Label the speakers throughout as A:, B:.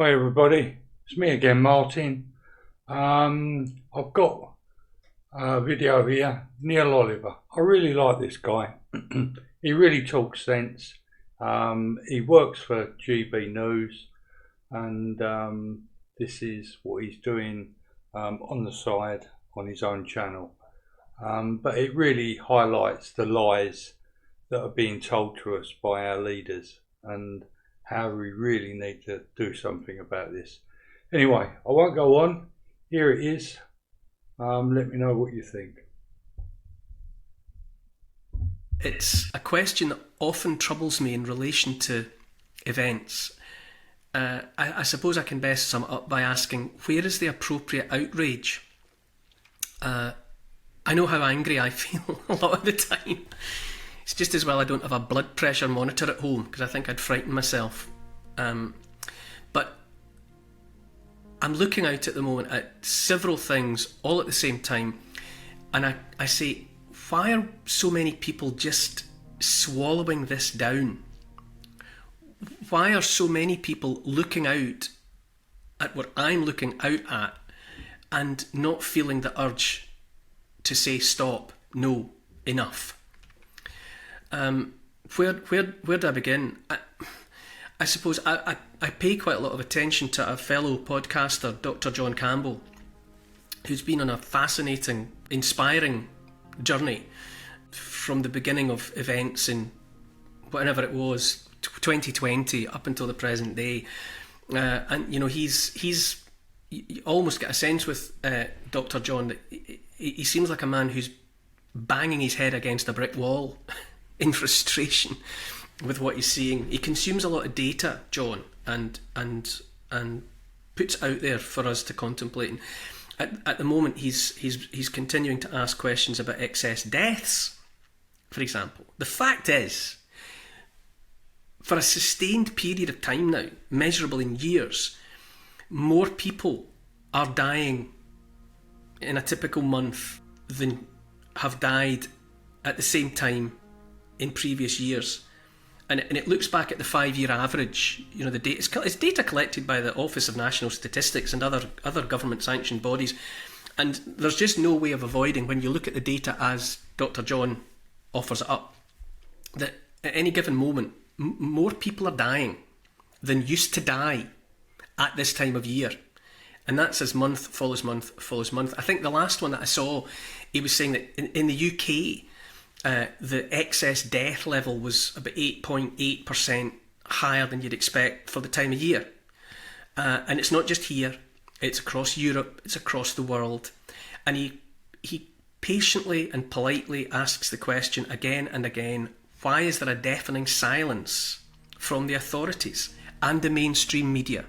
A: Hi everybody, it's me again, Martin. I've got a video here, Neil Oliver. I really like this guy. He really talks sense. He works for GB News, and this is what he's doing on the side on his own channel. But it really highlights the lies that are being told to us by our leaders and how we really need to do something about this. Anyway, I won't go on. Here it is. Let me know what you think.
B: It's a question that often troubles me in relation to events. I suppose I can best sum it up by asking, where is the appropriate outrage? I know how angry I feel a lot of the time. It's just as well I don't have a blood pressure monitor at home, because I think I'd frighten myself. But I'm looking out at the moment at several things all at the same time, and I say, why are so many people just swallowing this down? Why are so many people looking out at what I'm looking out at and not feeling the urge to say stop, no, enough? Where do I begin? I suppose I pay quite a lot of attention to a fellow podcaster, Dr. John Campbell, who's been on a fascinating, inspiring journey from the beginning of events in whatever it was, 2020 up until the present day. And you know, he's you almost get a sense with Dr. John that he seems like a man who's banging his head against a brick wall in frustration with what he's seeing. He consumes a lot of data, John, and puts out there for us to contemplate. And at the moment, he's continuing to ask questions about excess deaths, for example. The fact is, for a sustained period of time now, measurable in years, more people are dying in a typical month than have died at the same time in previous years. And it looks back at the 5-year average. You know, the data, it's data collected by the Office of National Statistics and other government sanctioned bodies, and there's just no way of avoiding, when you look at the data as Dr. John offers it up, that at any given moment more people are dying than used to die at this time of year. And that's as month follows month follows month. I think the last one that I saw, he was saying that in the UK, the excess death level was about 8.8% higher than you'd expect for the time of year. And it's not just here, it's across Europe, it's across the world. And he patiently and politely asks the question again and again, why is there a deafening silence from the authorities and the mainstream media?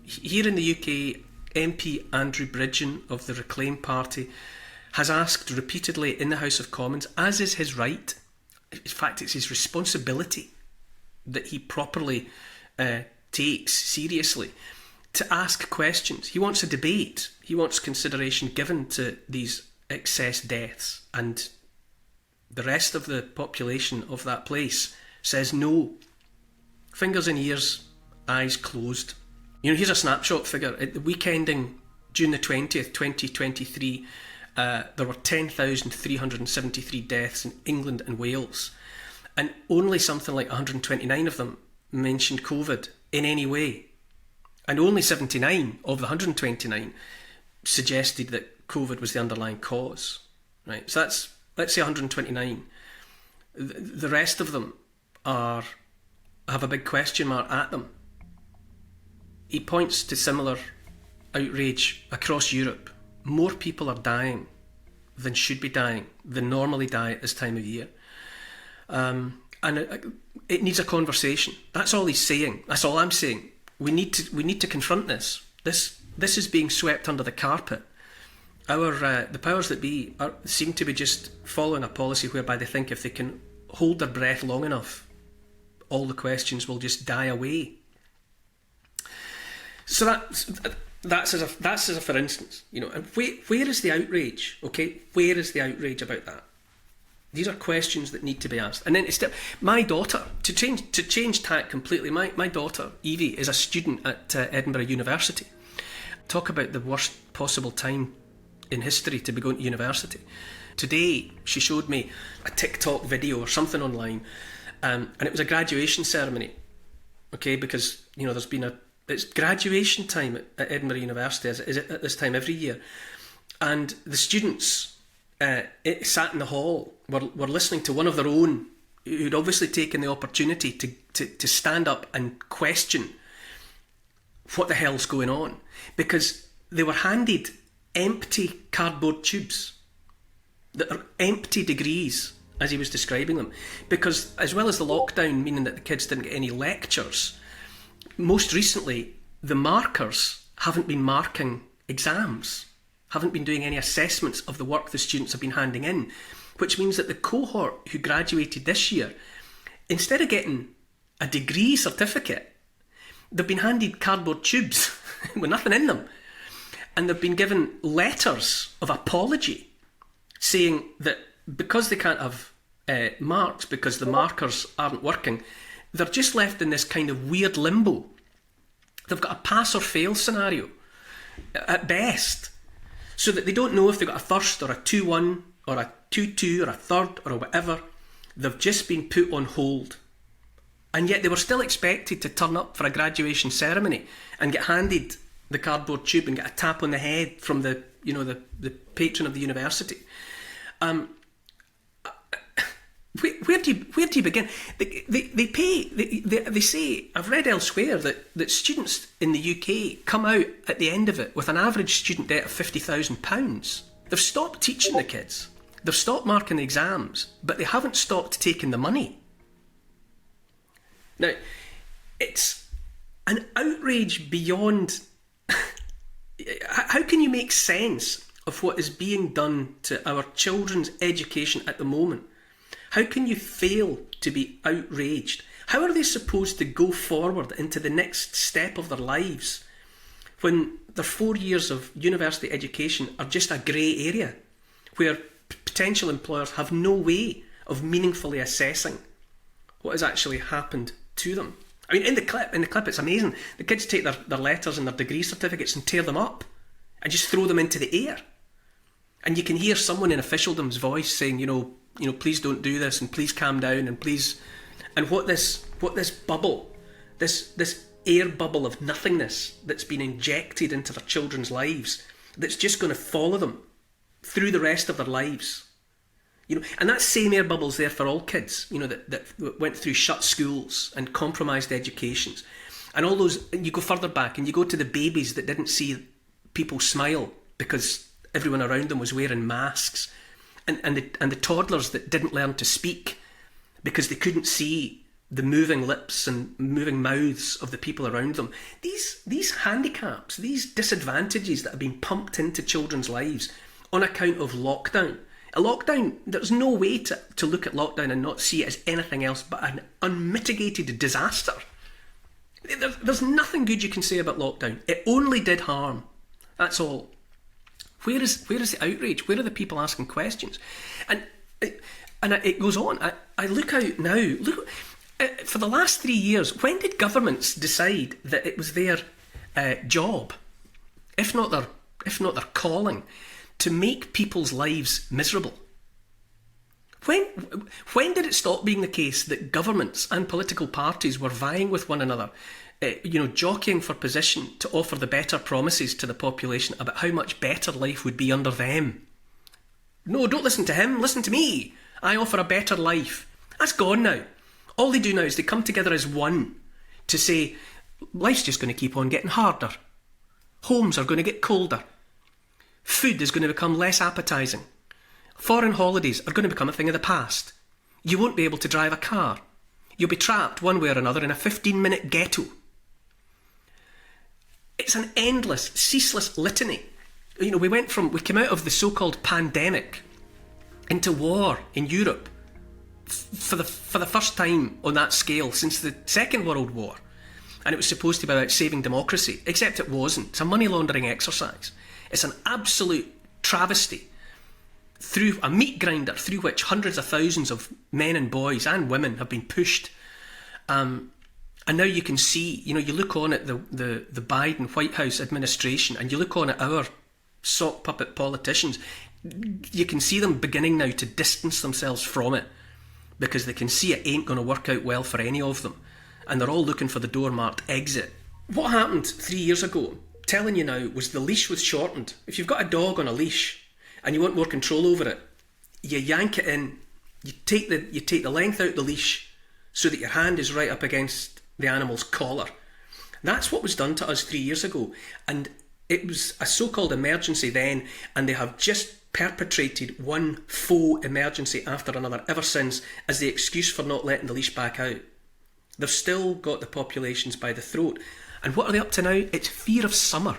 B: Here in the UK, MP Andrew Bridgen of the Reclaim Party has asked repeatedly in the House of Commons, as is his right, in fact it's his responsibility that he properly takes seriously, to ask questions. He wants a debate, he wants consideration given to these excess deaths, and the rest of the population of that place says no. Fingers in ears, eyes closed. You know, here's a snapshot figure. At the week ending June the 20th, 2023, there were 10,373 deaths in England and Wales, and only something like 129 of them mentioned COVID in any way, and only 79 of the 129 suggested that COVID was the underlying cause. Right, so that's, let's say 129. The rest of them have a big question mark at them. He points to similar outrage across Europe. More people are dying than should be dying, than normally die at this time of year. And it needs a conversation. That's all he's saying. That's all I'm saying. We need to confront this. This is being swept under the carpet. The powers that be seem to be just following a policy whereby they think if they can hold their breath long enough, all the questions will just die away. So that's as a for instance, you know. And where is the outrage? Okay, where is the outrage about that? These are questions that need to be asked. And then my daughter, to change tack completely, my daughter, Evie, is a student at Edinburgh University. Talk about the worst possible time in history to be going to university. Today, she showed me a TikTok video or something online, and it was a graduation ceremony. Okay, because, there's been it's graduation time at Edinburgh University, is it at this time every year. And the students sat in the hall, were listening to one of their own, who'd obviously taken the opportunity to stand up and question what the hell's going on. Because they were handed empty cardboard tubes that are empty degrees, as he was describing them. Because as well as the lockdown, meaning that the kids didn't get any lectures, most recently, the markers haven't been marking exams, haven't been doing any assessments of the work the students have been handing in, which means that the cohort who graduated this year, instead of getting a degree certificate, they've been handed cardboard tubes with nothing in them. And they've been given letters of apology saying that because they can't have marks, because the markers aren't working, they're just left in this kind of weird limbo. They've got a pass or fail scenario at best, so that they don't know if they've got a first or a 2-1 or a 2-2 or a third or whatever. They've just been put on hold. And yet they were still expected to turn up for a graduation ceremony and get handed the cardboard tube and get a tap on the head from the patron of the university. Where do you begin? They say, I've read elsewhere that students in the UK come out at the end of it with an average student debt of £50,000. They've stopped teaching the kids, they've stopped marking the exams, but they haven't stopped taking the money. Now, it's an outrage beyond... How can you make sense of what is being done to our children's education at the moment? How can you fail to be outraged? How are they supposed to go forward into the next step of their lives when their 4 years of university education are just a grey area where potential employers have no way of meaningfully assessing what has actually happened to them? I mean, in the clip, it's amazing. The kids take their letters and their degree certificates and tear them up and just throw them into the air. And you can hear someone in officialdom's voice saying, please don't do this, and please calm down, and please. And what this bubble, this air bubble of nothingness that's been injected into their children's lives, that's just going to follow them through the rest of their lives. And that same air bubble's there for all kids, that went through shut schools and compromised educations. And all those, you go further back and you go to the babies that didn't see people smile because everyone around them was wearing masks. And the toddlers that didn't learn to speak because they couldn't see the moving lips and moving mouths of the people around them. These handicaps, these disadvantages that have been pumped into children's lives on account of lockdown. A lockdown, there's no way to look at lockdown and not see it as anything else but an unmitigated disaster. There's nothing good you can say about lockdown. It only did harm. That's all. Where is the outrage? Where are the people asking questions? And it goes on. I look out now. For the last 3 years, when did governments decide that it was their job, if not their calling, to make people's lives miserable? When did it stop being the case that governments and political parties were vying with one another, jockeying for position to offer the better promises to the population about how much better life would be under them? No, don't listen to him, listen to me. I offer a better life. That's gone now. All they do now is they come together as one to say, life's just going to keep on getting harder. Homes are going to get colder. Food is going to become less appetising. Foreign holidays are going to become a thing of the past. You won't be able to drive a car. You'll be trapped one way or another in a 15-minute ghetto. It's an endless, ceaseless litany. We came out of the so-called pandemic into war in Europe for the first time on that scale since the Second World War. And it was supposed to be about saving democracy, except it wasn't. It's a money laundering exercise. It's an absolute travesty. through a meat grinder through which hundreds of thousands of men and boys and women have been pushed. And now you can see, you look on at the Biden White House administration, and you look on at our sock puppet politicians, you can see them beginning now to distance themselves from it, because they can see it ain't going to work out well for any of them, and they're all looking for the door marked exit. What happened 3 years ago, telling you now, was the leash was shortened. If you've got a dog on a leash and you want more control over it, you yank it in, you take the length out the leash so that your hand is right up against the animal's collar. That's what was done to us 3 years ago, and it was a so-called emergency then, and they have just perpetrated one faux emergency after another ever since as the excuse for not letting the leash back out. They've still got the populations by the throat. And what are they up to now? It's fear of summer.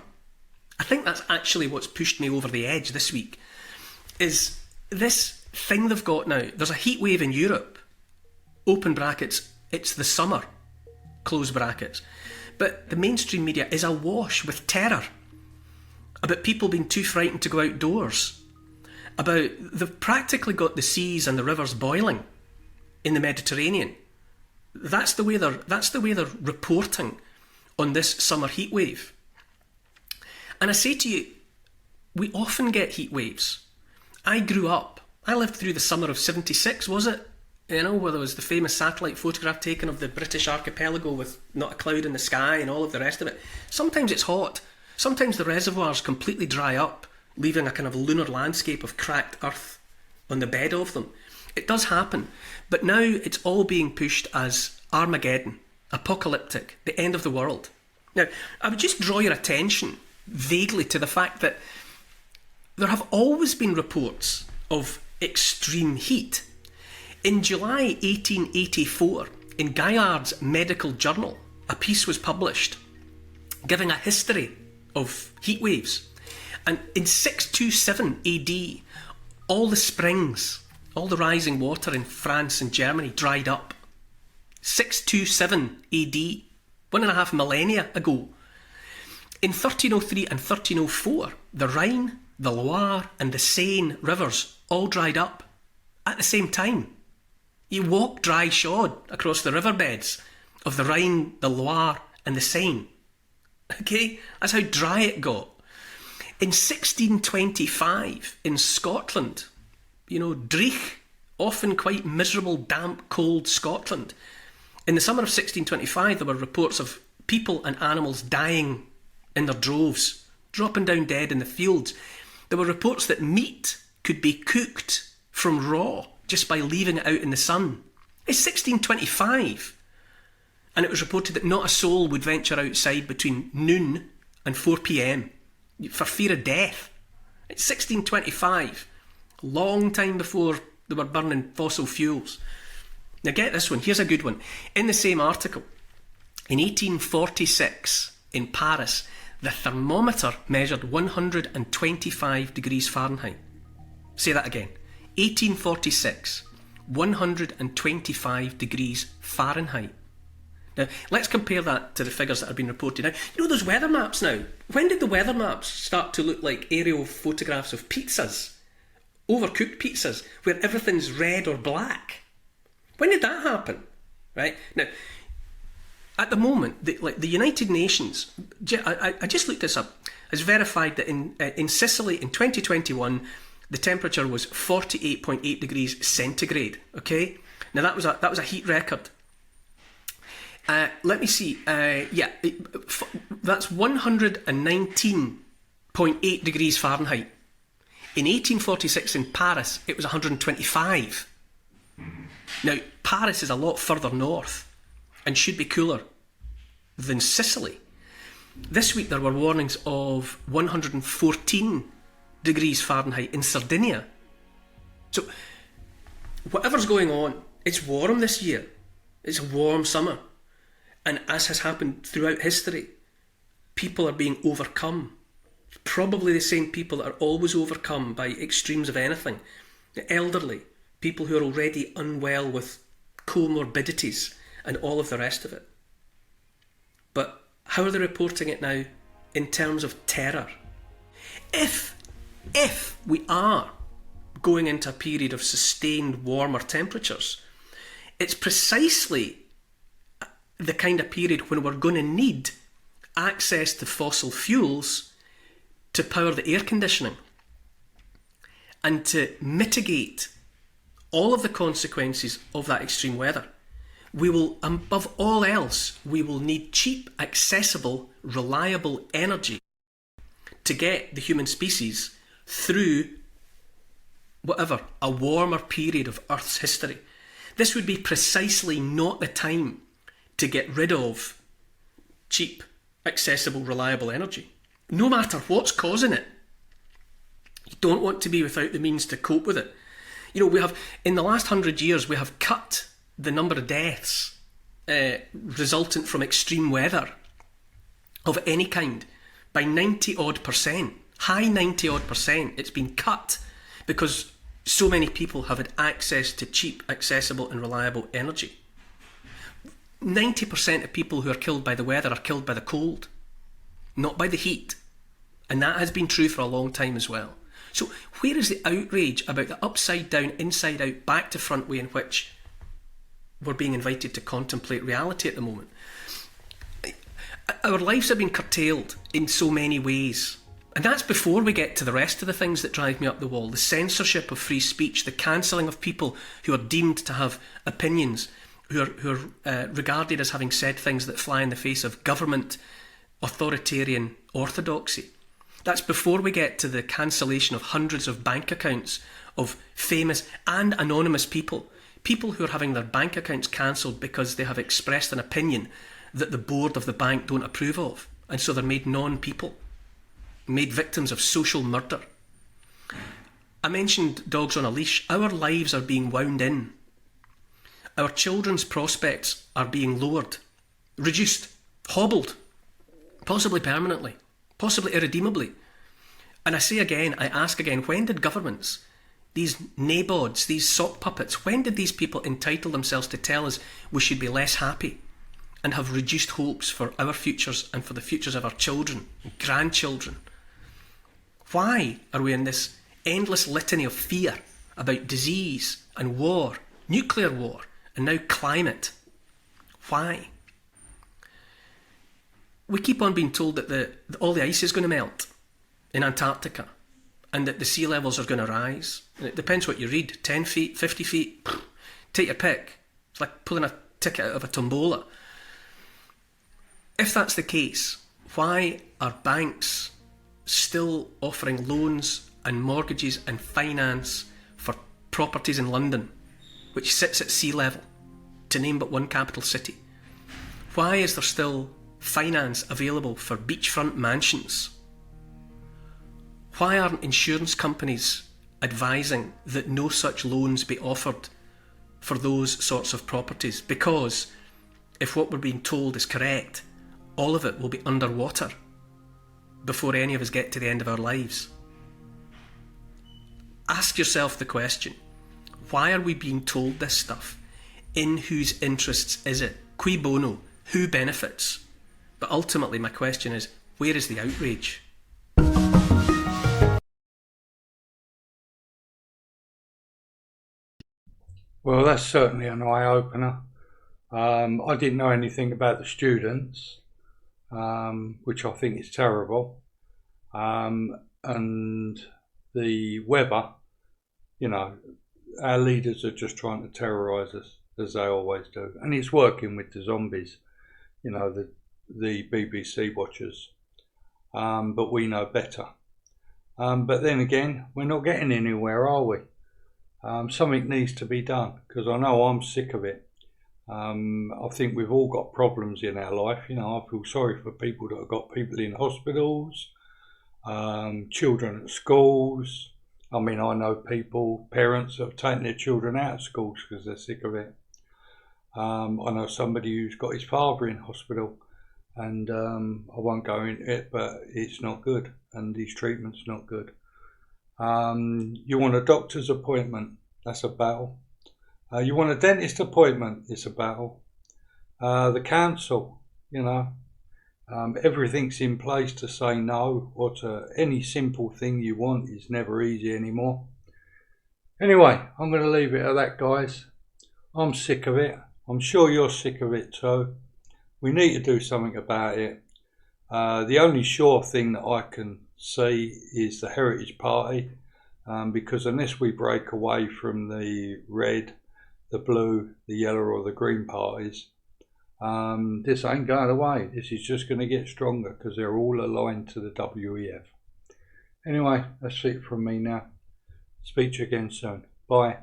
B: I think that's actually what's pushed me over the edge this week, is this thing they've got now. There's a heat wave in Europe, open brackets, it's the summer, close brackets. But the mainstream media is awash with terror about people being too frightened to go outdoors, about they've practically got the seas and the rivers boiling in the Mediterranean. That's the way they're reporting on this summer heat wave. And I say to you, we often get heat waves. I lived through the summer of 76, was it? Where there was the famous satellite photograph taken of the British archipelago with not a cloud in the sky and all of the rest of it. Sometimes it's hot. Sometimes the reservoirs completely dry up, leaving a kind of lunar landscape of cracked earth on the bed of them. It does happen. But now it's all being pushed as Armageddon, apocalyptic, the end of the world. Now, I would just draw your attention vaguely to the fact that there have always been reports of extreme heat. In July 1884, in Gaillard's Medical Journal, a piece was published giving a history of heat waves. And in 627 AD, all the springs, all the rising water in France and Germany dried up. 627 AD, 1.5 millennia ago. In 1303 and 1304, the Rhine, the Loire and the Seine rivers all dried up at the same time. You walk dry shod across the riverbeds of the Rhine, the Loire and the Seine. Okay, that's how dry it got. In 1625, in Scotland, Dreich, often quite miserable, damp, cold Scotland. In the summer of 1625, there were reports of people and animals dying in their droves, dropping down dead in the fields. There were reports that meat could be cooked from raw just by leaving it out in the sun. It's 1625. And it was reported that not a soul would venture outside between noon and 4 p.m. for fear of death. It's 1625. Long time before they were burning fossil fuels. Now get this one, here's a good one. In the same article, in 1846 in Paris, the thermometer measured 125 degrees Fahrenheit. Say that again. 1846, 125 degrees Fahrenheit. Now, let's compare that to the figures that have been reported now. Those weather maps now. When did the weather maps start to look like aerial photographs of pizzas? Overcooked pizzas, where everything's red or black. When did that happen? Right? Now, at the moment, the United Nations, I just looked this up, has verified that in Sicily in 2021, the temperature was 48.8 degrees centigrade. Okay? Now, that was a heat record. Let me see. That's 119.8 degrees Fahrenheit. In 1846 in Paris, it was 125. Now, Paris is a lot further north and should be cooler than Sicily. This week there were warnings of 114 degrees Fahrenheit in Sardinia. So, whatever's going on, it's warm this year. It's a warm summer. And as has happened throughout history, people are being overcome. Probably the same people that are always overcome by extremes of anything. The elderly, people who are already unwell with comorbidities and all of the rest of it. But how are they reporting it now in terms of terror? If we are going into a period of sustained warmer temperatures, it's precisely the kind of period when we're going to need access to fossil fuels to power the air conditioning and to mitigate all of the consequences of that extreme weather. We will, above all else, we will need cheap, accessible, reliable energy to get the human species through whatever, a warmer period of Earth's history. This would be precisely not the time to get rid of cheap, accessible, reliable energy. No matter what's causing it, you don't want to be without the means to cope with it. You know, we have, in the last 100 years, we have cut the number of deaths resultant from extreme weather of any kind by 90 odd percent. High 90 odd percent. It's been cut because so many people have had access to cheap, accessible and reliable energy. 90% of people who are killed by the weather are killed by the cold, not by the heat. And that has been true for a long time as well. So where is the outrage about the upside down, inside out, back to front way in which we're being invited to contemplate reality at the moment? Our lives have been curtailed in so many ways. And that's before we get to the rest of the things that drive me up the wall. The censorship of free speech, the cancelling of people who are deemed to have opinions, who are regarded as having said things that fly in the face of government authoritarian orthodoxy. That's before we get to the cancellation of hundreds of bank accounts of famous and anonymous people. People who are having their bank accounts cancelled because they have expressed an opinion that the board of the bank don't approve of. And so they're made non-people, made victims of social murder. I mentioned dogs on a leash. Our lives are being wound in. Our children's prospects are being lowered, reduced, hobbled, possibly permanently, possibly irredeemably. And I say again, I ask again, when did governments, these nabods, these sock puppets, when did these people entitle themselves to tell us we should be less happy and have reduced hopes for our futures and for the futures of our children and grandchildren? Why are we in this endless litany of fear about disease and war, nuclear war, and now climate? Why? We keep on being told that all the ice is going to melt in Antarctica and that the sea levels are going to rise. And it depends what you read, 10 feet, 50 feet, take your pick. It's like pulling a ticket out of a tombola. If that's the case, why are banks still offering loans and mortgages and finance for properties in London, which sits at sea level, to name but one capital city? Why is there still finance available for beachfront mansions? Why aren't insurance companies advising that no such loans be offered for those sorts of properties? Because if what we're being told is correct, all of it will be underwater before any of us get to the end of our lives. Ask yourself the question, why are we being told this stuff? In whose interests is it? Cui bono? Who benefits? But ultimately my question is, where is the outrage?
A: Well, that's certainly an eye-opener. I didn't know anything about the students, which I think is terrible. And the weather, you know, our leaders are just trying to terrorise us, as they always do. And it's working with the zombies, you know, the BBC watchers. But we know better. But then again, we're not getting anywhere, are we? Something needs to be done, because I know I'm sick of it. I think we've all got problems in our life. You know, I feel sorry for people that have got people in hospitals, children at schools. I mean, I know parents that have taken their children out of schools because they're sick of it. I know somebody who's got his father in hospital, and I won't go into it, but it's not good, and his treatment's not good. You want a doctor's appointment, that's a battle. You want a dentist appointment, it's a battle. The council, you know, everything's in place to say no, or to any simple thing you want is never easy anymore. Anyway, I'm going to leave it at that, guys. I'm sick of it. I'm sure you're sick of it too. We need to do something about it. The only sure thing that I can see is the Heritage Party, because unless we break away from the red, the blue, the yellow or the green parties, this ain't going away. This is just going to get stronger because they're all aligned to the WEF. Anyway, that's it from me now. Speak to you again soon. Bye.